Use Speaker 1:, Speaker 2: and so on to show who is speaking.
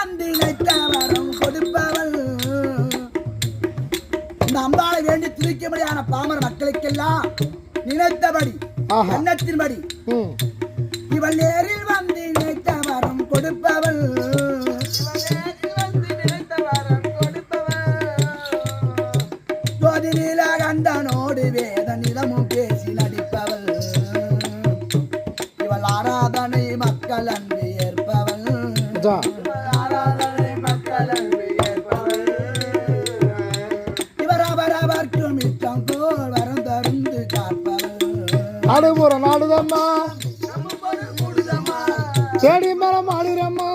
Speaker 1: வந்து நினைத்த வரம் கொடுப்பவள் இந்த அம்பாளை வேண்டி துதிக்கும்படியான பாமர மக்களுக்கெல்லாம் நினைத்தபடி எண்ணத்தின்படி இவள் நேரில் வந்து நினைத்த வரம் கொடுப்பவள் ஜோதிநீல கண்டனோடு வேத நிலமும் பேசி நடிப்பவள் இவள் ஆராதனை மக்கள் அன்பு ஏற்பவள் இவர் அவரவர்க்கும் இஷ்டம் போல் வரம் தருந்து காப்பவள்
Speaker 2: அடுபுற நாடுதம்மா செடி மரம் ஆடுறம்மா